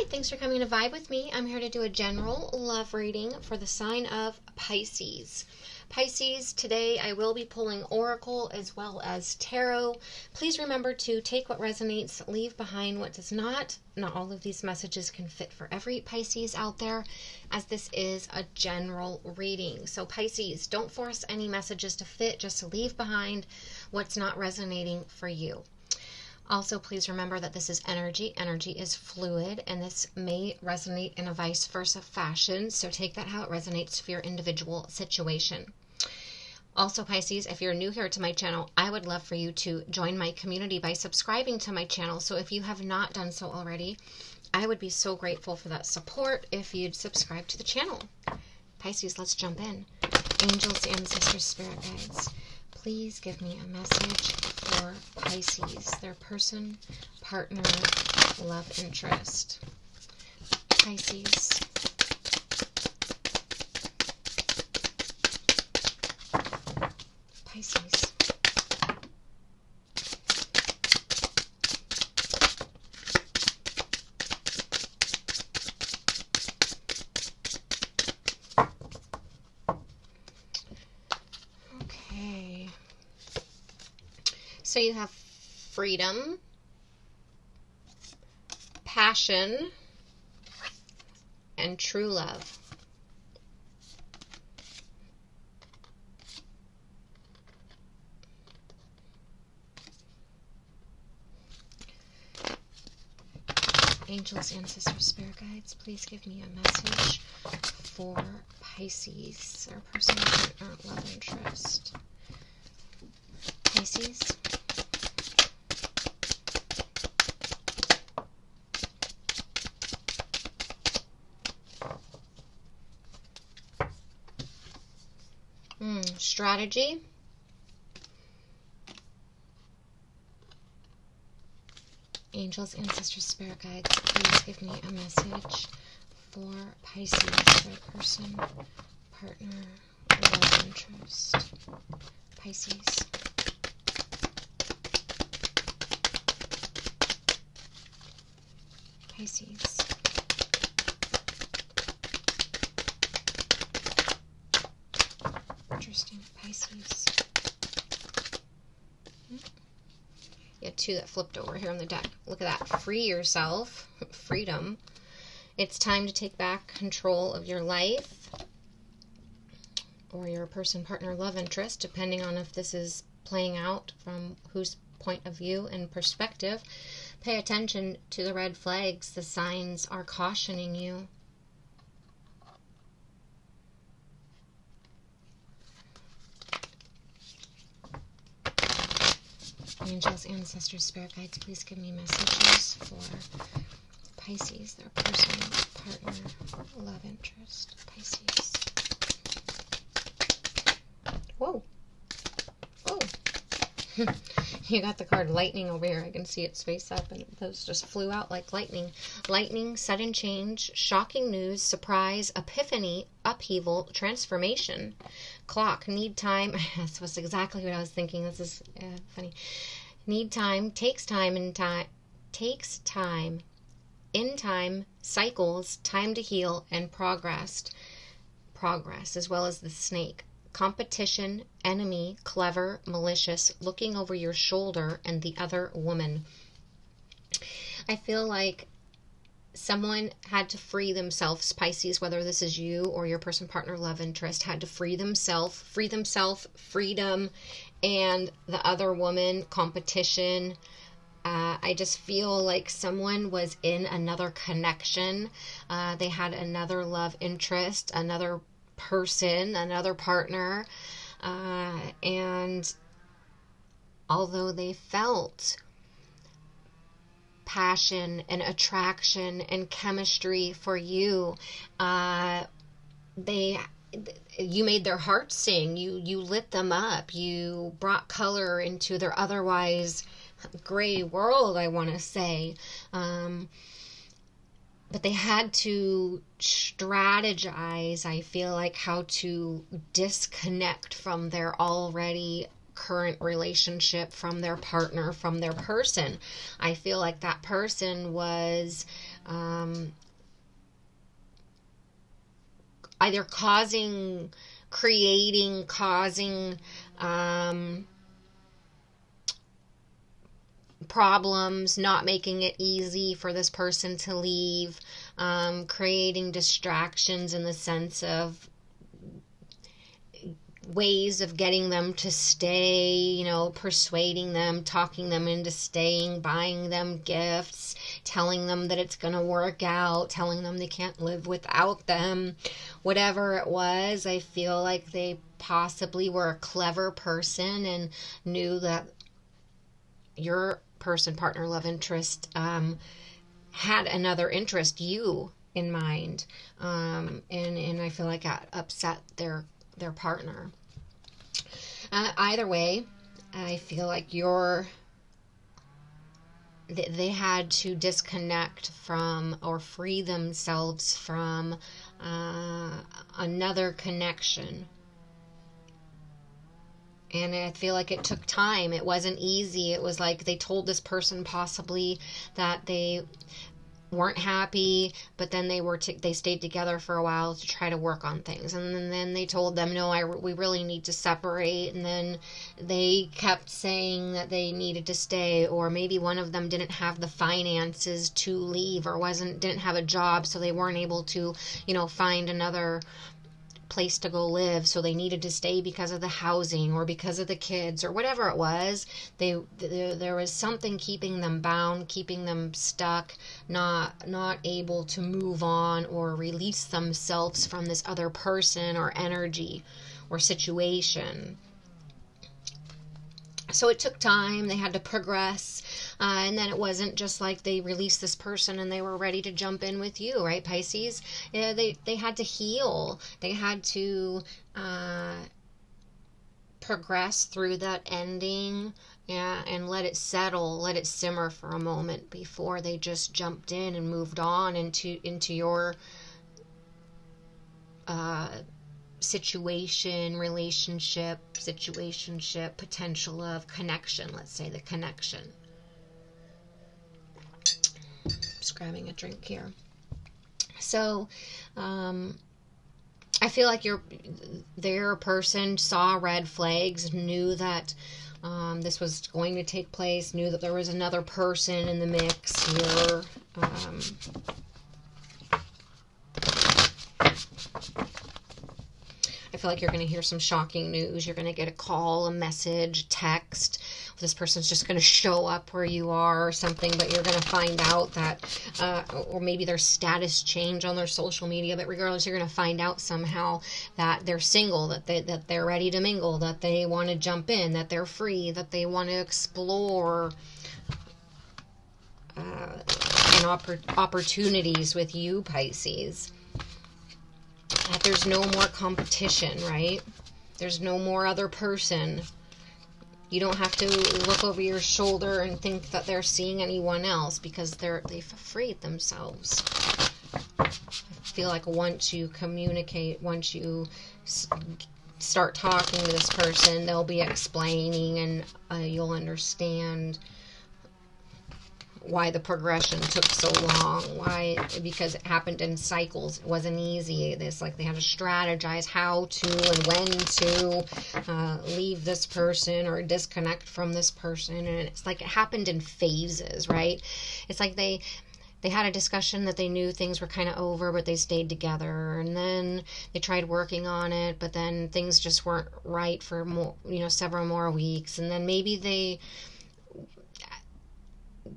thanks for coming to vibe with me. I'm here to do a general love reading for the sign of Pisces. Pisces, today I will be pulling Oracle as well as Tarot. Please remember to take what resonates, leave behind what does not. Not all of these messages can fit for every Pisces out there, as this is a general reading. So Pisces, don't force any messages to fit, just to leave behind what's not resonating for you. Also, please remember that this is energy. Energy is fluid, and this may resonate in a vice versa fashion. So take that how it resonates for your individual situation. Also, Pisces, if you're new here to my channel, I would love for you to join my community by subscribing to my channel. So if you have not done so already, I would be so grateful for that support if you'd subscribe to the channel. Pisces, let's jump in. Angels, ancestors, spirit guides, please give me a message for Pisces, their person, partner, love interest. Pisces. Pisces. Okay. So you have freedom, passion, and true love. Angels, ancestors, spirit guides, please give me a message for Pisces, their personal partner, love interest. Pisces. Strategy. Angels, ancestors, spirit guides, please give me a message for Pisces, their person, partner, love interest. Pisces. Pisces. Interesting. Pisces. You had two that flipped over here on the deck. Look at that. Free yourself. Freedom. It's time to take back control of your life or your person, partner, love interest, depending on if this is playing out from whose point of view and perspective. Pay attention to the red flags. The signs are cautioning you. Angels, ancestors, spirit guides, please give me messages for Pisces, their person, partner, love interest. Pisces. Whoa. Whoa. You got the card lightning over here. I can see its face up, and those just flew out like lightning. Lightning, sudden change, shocking news, surprise, epiphany, upheaval, transformation. Clock, need time. This was exactly what I was thinking. This is funny. Need time, takes time, in time, takes time, in time, cycles, time to heal, and progress, as well as the snake. Competition, enemy, clever, malicious, looking over your shoulder, and the other woman. I feel like someone had to free themselves, Pisces, whether this is you or your person, partner, love interest, had to free themselves, freedom, and the other woman, competition. I just feel like someone was in another connection. They had another love interest, another person, another partner, and although they felt passion and attraction and chemistry for you, you made their hearts sing. You lit them up. You brought color into their otherwise gray world, I want to say. But they had to strategize, I feel like, how to disconnect from their already current relationship, from their partner, from their person. I feel like that person was either creating, causing problems, not making it easy for this person to leave, creating distractions in the sense of ways of getting them to stay, you know, persuading them, talking them into staying, buying them gifts, telling them that it's going to work out, telling them they can't live without them. Whatever it was, I feel like they possibly were a clever person and knew that your person, partner, love interest, had another interest, you, in mind. And I feel like that upset their partner. Either way, I feel like they had to disconnect from or free themselves from another connection. And I feel like it took time. It wasn't easy. It was like they told this person possibly that they weren't happy, but then they stayed together for a while to try to work on things, and then they told them, no, we really need to separate, and then they kept saying that they needed to stay, or maybe one of them didn't have the finances to leave, or didn't have a job, so they weren't able to, you know, find another place to go live, so they needed to stay because of the housing or because of the kids or whatever it was. There was something keeping them bound, keeping them stuck, not able to move on or release themselves from this other person or energy or situation. So it took time. They had to progress, and then it wasn't just like they released this person and they were ready to jump in with you, right, Pisces? Yeah, they had to heal. They had to progress through that ending, yeah, and let it settle, let it simmer for a moment before they just jumped in and moved on into your relationship, potential of connection, let's say the connection. Just grabbing a drink here. So, I feel like their person saw red flags, knew that this was going to take place, knew that there was another person in the mix here. I feel like you're going to hear some shocking news. You're going to get a call, a message, text. This person's just going to show up where you are or something, but you're going to find out that, or maybe their status change on their social media, but regardless, you're going to find out somehow that they're single, that they're ready to mingle, that they want to jump in, that they're free, that they want to explore opportunities with you, Pisces. That there's no more competition, right? There's no more other person. You don't have to look over your shoulder and think that they're seeing anyone else because they've freed themselves. I feel like once you communicate, once you start talking to this person, they'll be explaining and you'll understand why the progression took so long. Why? Because it happened in cycles. It wasn't easy. It's like they had to strategize how to and when to leave this person or disconnect from this person. And it's like it happened in phases, right? It's like they had a discussion that they knew things were kind of over, but they stayed together, and then they tried working on it, but then things just weren't right for more, several more weeks, and then maybe they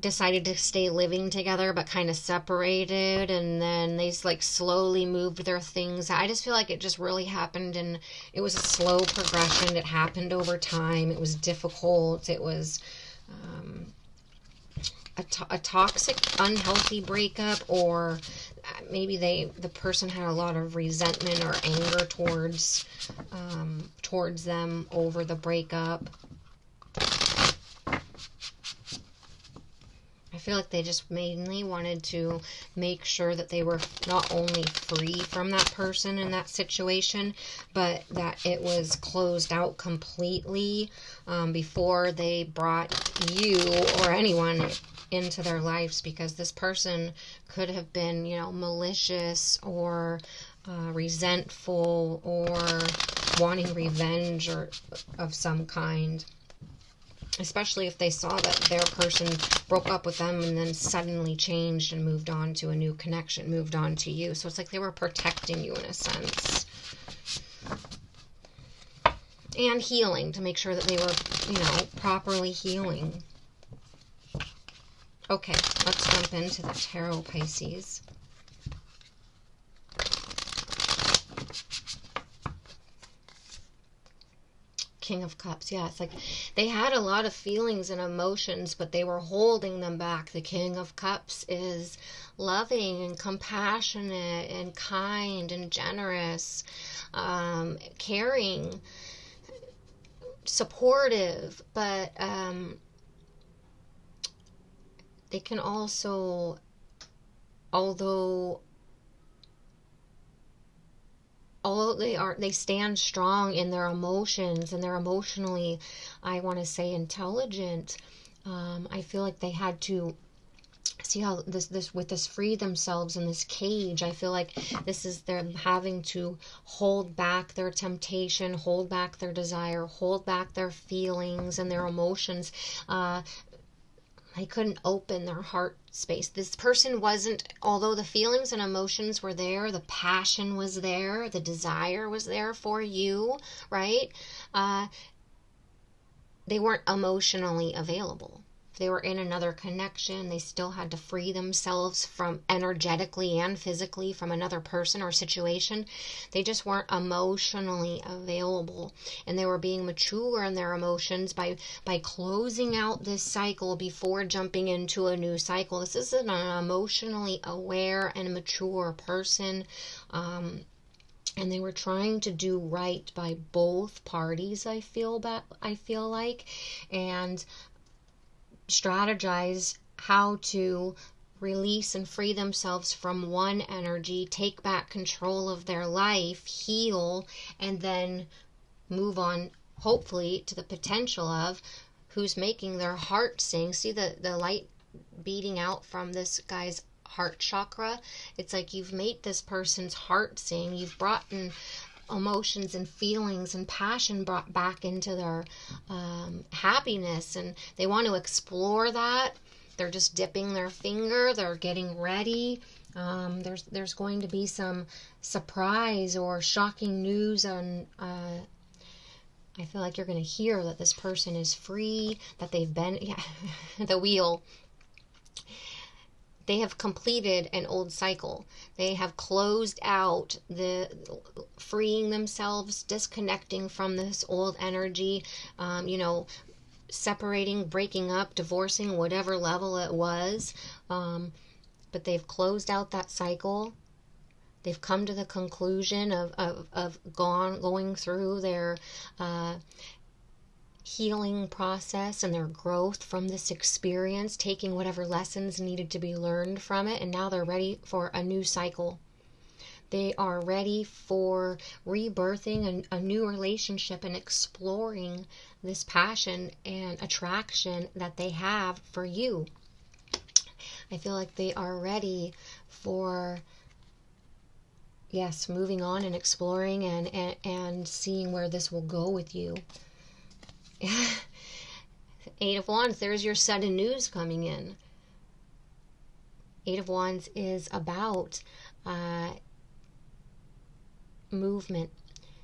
decided to stay living together but kind of separated, and then they slowly moved their things. I just feel like it just really happened, and it was a slow progression. It happened over time. It was difficult. It was a toxic, unhealthy breakup, or maybe the person had a lot of resentment or anger towards them over the breakup. I feel like they just mainly wanted to make sure that they were not only free from that person in that situation, but that it was closed out completely before they brought you or anyone into their lives, because this person could have been, malicious or resentful or wanting revenge or of some kind. Especially if they saw that their person broke up with them and then suddenly changed and moved on to a new connection, moved on to you. So it's like they were protecting you in a sense. And healing, to make sure that they were, properly healing. Okay, let's jump into the tarot, Pisces. King of Cups. Yeah, it's like they had a lot of feelings and emotions, but they were holding them back. The King of Cups is loving and compassionate and kind and generous, caring, supportive, but they can also, although they stand strong in their emotions, and they're emotionally, I want to say, intelligent. I feel like they had to see how this free themselves in this cage. I feel like this is them having to hold back their temptation, hold back their desire, hold back their feelings and their emotions. They couldn't open their heart space. This person wasn't, although the feelings and emotions were there, the passion was there, the desire was there for you, right? They weren't emotionally available. If they were in another connection, they still had to free themselves from energetically and physically from another person or situation. They just weren't emotionally available, and they were being mature in their emotions by closing out this cycle before jumping into a new cycle. This is an emotionally aware and mature person, and they were trying to do right by both parties, I feel like, and strategize how to release and free themselves from one energy, take back control of their life, heal, and then move on, hopefully, to the potential of who's making their heart sing. See the light beating out from this guy's heart chakra? It's like you've made this person's heart sing. You've brought in emotions and feelings and passion brought back into their happiness, and they want to explore that. They're just dipping their finger. They're getting ready. There's going to be some surprise or shocking news on I feel like you're going to hear that this person is free, that they've been the wheel. They have completed an old cycle. They have closed out the freeing themselves, disconnecting from this old energy, separating, breaking up, divorcing, whatever level it was. But they've closed out that cycle. They've come to the conclusion of going through their healing process and their growth from this experience, taking whatever lessons needed to be learned from it, and now they're ready for a new cycle. They are ready for rebirthing a new relationship and exploring this passion and attraction that they have for you. I feel like they are ready for, yes, moving on and exploring and seeing where this will go with you. Eight of Wands, there's your sudden news coming in. Eight of Wands is about movement,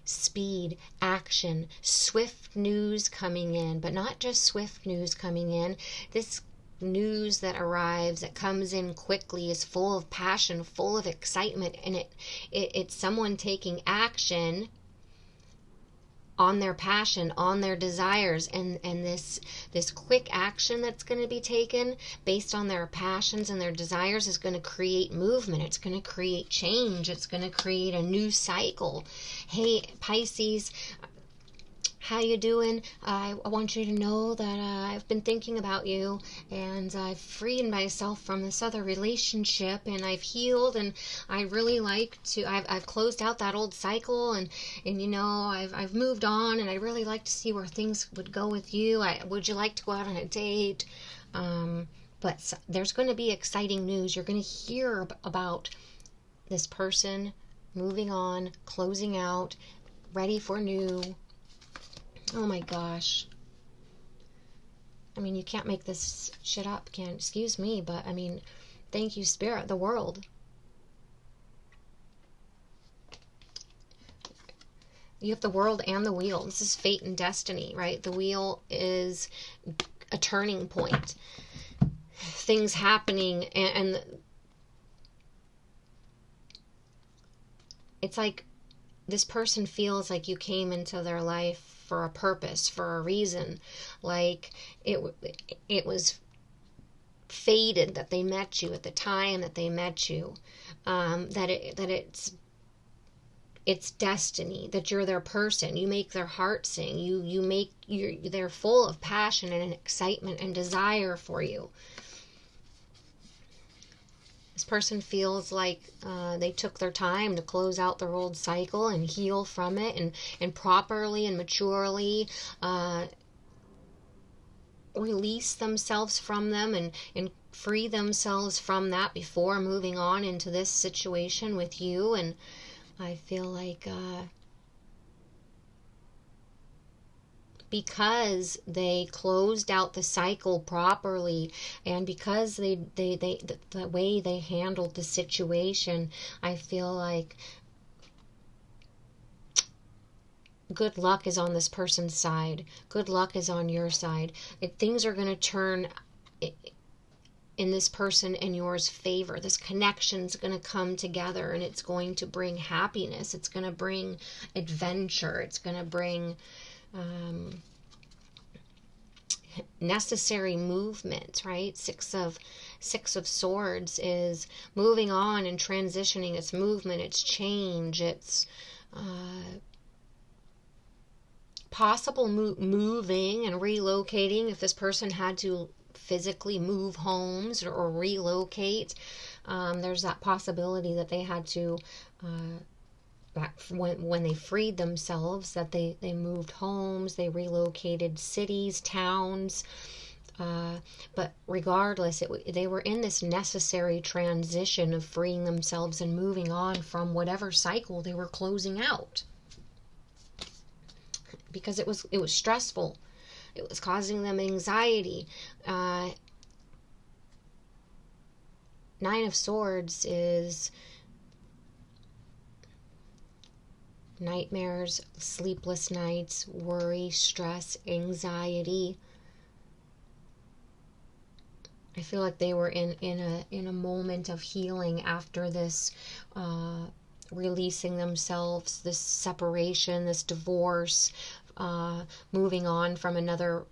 speed, action, swift news coming in, but not just swift news coming in. This news that arrives, that comes in quickly, is full of passion, full of excitement, and it's someone taking action on their passion, on their desires, and this quick action that's going to be taken based on their passions and their desires is going to create movement. It's going to create change. It's going to create a new cycle. Hey, Pisces, how you doing? I want you to know that I've been thinking about you, and I've freed myself from this other relationship, and I've healed, and I really like to, I've closed out that old cycle, and you know, I've moved on, and I really like to see where things would go with you. Would you like to go out on a date? But there's going to be exciting news. You're going to hear about this person moving on, closing out, ready for new. Oh my gosh. I mean, you can't make this shit up, excuse me, but I mean, thank you, Spirit, the world. You have the world and the wheel. This is fate and destiny, right? The wheel is a turning point. Things happening, and it's like this person feels like you came into their life for a purpose, for a reason. Like it was fated that they met you at the time that they met you. That it's destiny, that you're their person. You make their heart sing. They're full of passion and excitement and desire for you. This person feels like they took their time to close out their old cycle and heal from it, and properly and maturely release themselves from them, and free themselves from that before moving on into this situation with you. And I feel like because they closed out the cycle properly, and because the way they handled the situation, I feel like good luck is on this person's side. Good luck is on your side. Things are going to turn in this person and yours favor. This connection's going to come together, and it's going to bring happiness. It's going to bring adventure. It's going to bring necessary movement, right? Six of Swords is moving on and transitioning. It's movement, it's change, it's possible moving and relocating. If this person had to physically move homes or relocate, there's that possibility that they had to when they freed themselves, that they moved homes, they relocated cities, towns, but regardless, they were in this necessary transition of freeing themselves and moving on from whatever cycle they were closing out, because it was stressful. It was causing them anxiety. Nine of Swords is nightmares, sleepless nights, worry, stress, anxiety. I feel like they were in a moment of healing after this releasing themselves, this separation, this divorce, moving on from another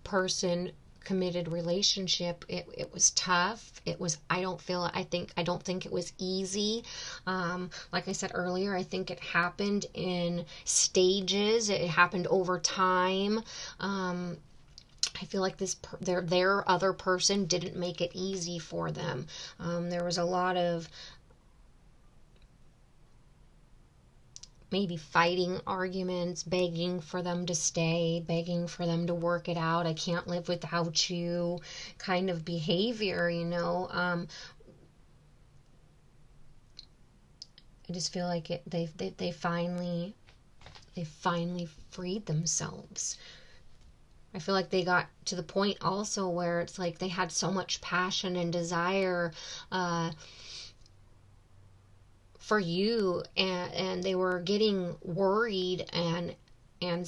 person, committed relationship. It was tough. It was, I don't think it was easy. Like I said earlier, I think it happened in stages. It happened over time. I feel like their other person didn't make it easy for them. There was a lot of maybe fighting, arguments, begging for them to stay, begging for them to work it out. I can't live without you kind of behavior, you know. I just feel like they finally freed themselves. I feel like they got to the point also where it's like they had so much passion and desire for you, and they were getting worried and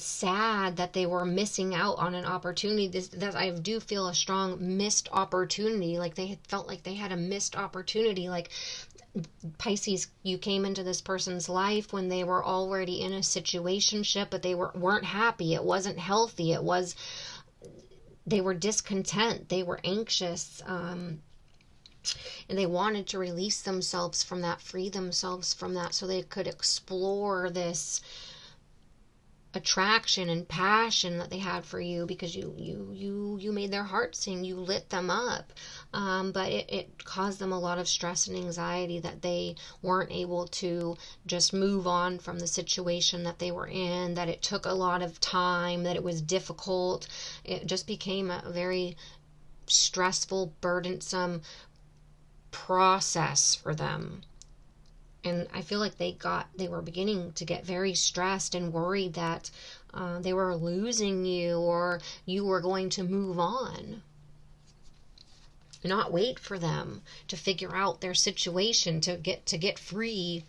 sad that they were missing out on an opportunity. That I do feel a strong missed opportunity. Like they had felt like they had a missed opportunity. Like, Pisces, you came into this person's life when they were already in a situationship, but they weren't happy. It wasn't healthy. They were discontent. They were anxious. And they wanted to release themselves from that, free themselves from that, so they could explore this attraction and passion that they had for you, because you made their heart sing, you lit them up. But it caused them a lot of stress and anxiety that they weren't able to just move on from the situation that they were in, that it took a lot of time, that it was difficult. It just became a very stressful, burdensome process for them. And I feel like they were beginning to get very stressed and worried that they were losing you, or you were going to move on. Not wait for them to figure out their situation, to get free,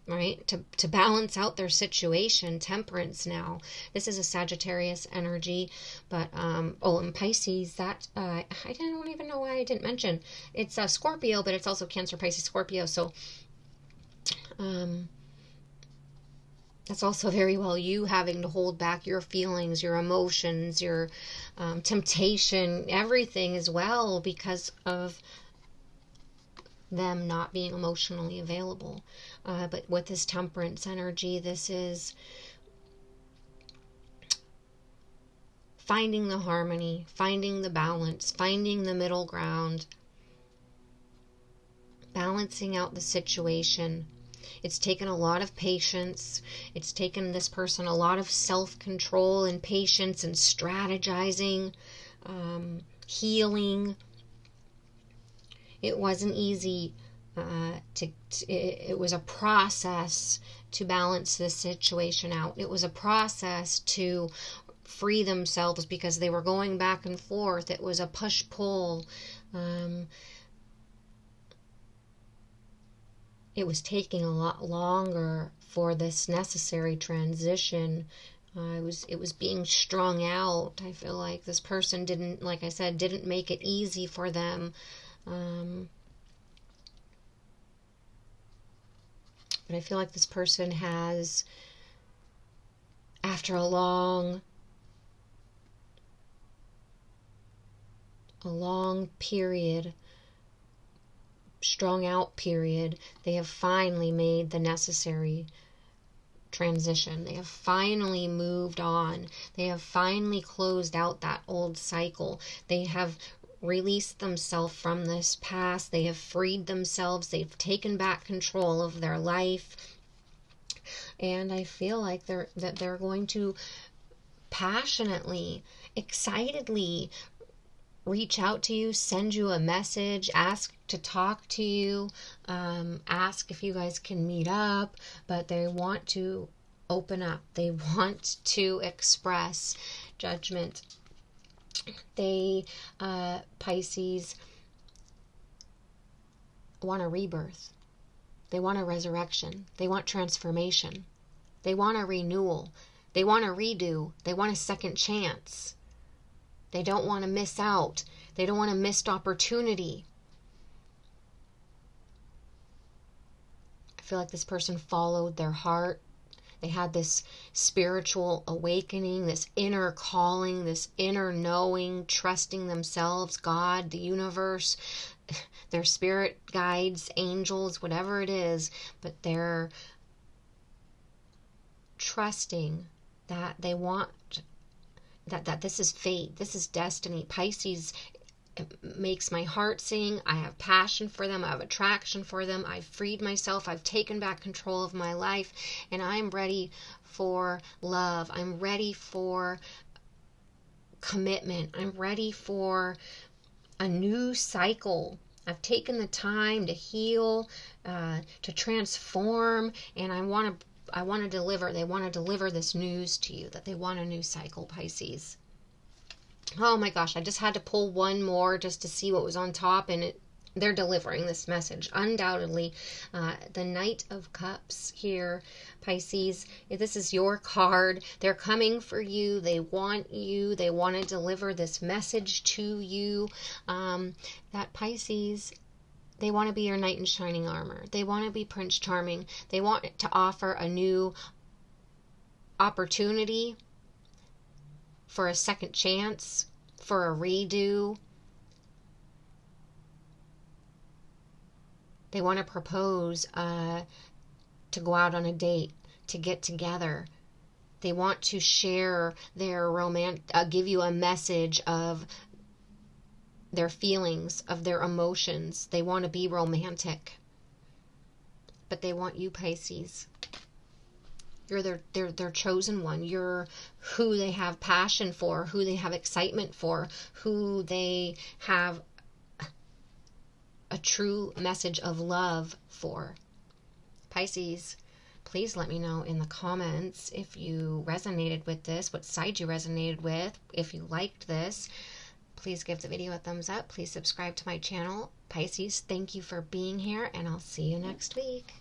right? To balance out their situation. Temperance now. This is a Sagittarius energy, but and Pisces, that I don't even know why I didn't mention. It's a Scorpio, but it's also Cancer, Pisces, Scorpio. So that's also very well you having to hold back your feelings, your emotions, your temptation, everything as well, because of them not being emotionally available. But with this Temperance energy, this is finding the harmony, finding the balance, finding the middle ground, balancing out the situation. It's taken a lot of patience. It's taken this person a lot of self-control and patience and strategizing, healing. It wasn't easy. It was a process to balance this situation out. It was a process to free themselves, because they were going back and forth. It was a push-pull. It was taking a lot longer for this necessary transition. It was being strung out. I feel like this person didn't, like I said, didn't make it easy for them. But I feel like this person has, after a long period, strung out period, they have finally made the necessary transition. They have finally moved on. They have finally closed out that old cycle. They have released themselves from this past. They have freed themselves. They've taken back control of their life. And I feel like they're going to passionately, excitedly reach out to you, send you a message, ask to talk to you, ask if you guys can meet up, but they want to open up. They want to express Judgment. They, Pisces, want a rebirth. They want a resurrection. They want transformation. They want a renewal. They want a redo. They want a second chance. They don't want to miss out. They don't want a missed opportunity. I feel like this person followed their heart. They had this spiritual awakening, this inner calling, this inner knowing, trusting themselves, God, the universe, their spirit guides, angels, whatever it is, but they're trusting that they want that this is fate, this is destiny. Pisces makes my heart sing. I have passion for them. I have attraction for them. I've freed myself. I've taken back control of my life, and I'm ready for love. I'm ready for commitment. I'm ready for a new cycle. I've taken the time to heal, to transform, and I want to deliver. They want to deliver this news to you, that they want a new cycle, Pisces. Oh my gosh, I just had to pull one more just to see what was on top, and they're delivering this message, undoubtedly. The Knight of Cups here, Pisces. This is your card. They're coming for you. They want you. They want to deliver this message to you. That Pisces, they want to be your knight in shining armor. They want to be Prince Charming. They want to offer a new opportunity for a second chance, for a redo. They want to propose to go out on a date, to get together. They want to share their give you a message of their feelings, of their emotions. They want to be romantic. But they want you, Pisces. You're their chosen one. You're who they have passion for, who they have excitement for, who they have a true message of love for. Pisces, please let me know in the comments if you resonated with this, what side you resonated with, if you liked this. Please give the video a thumbs up. Please subscribe to my channel. Pisces, thank you for being here, and I'll see you next week.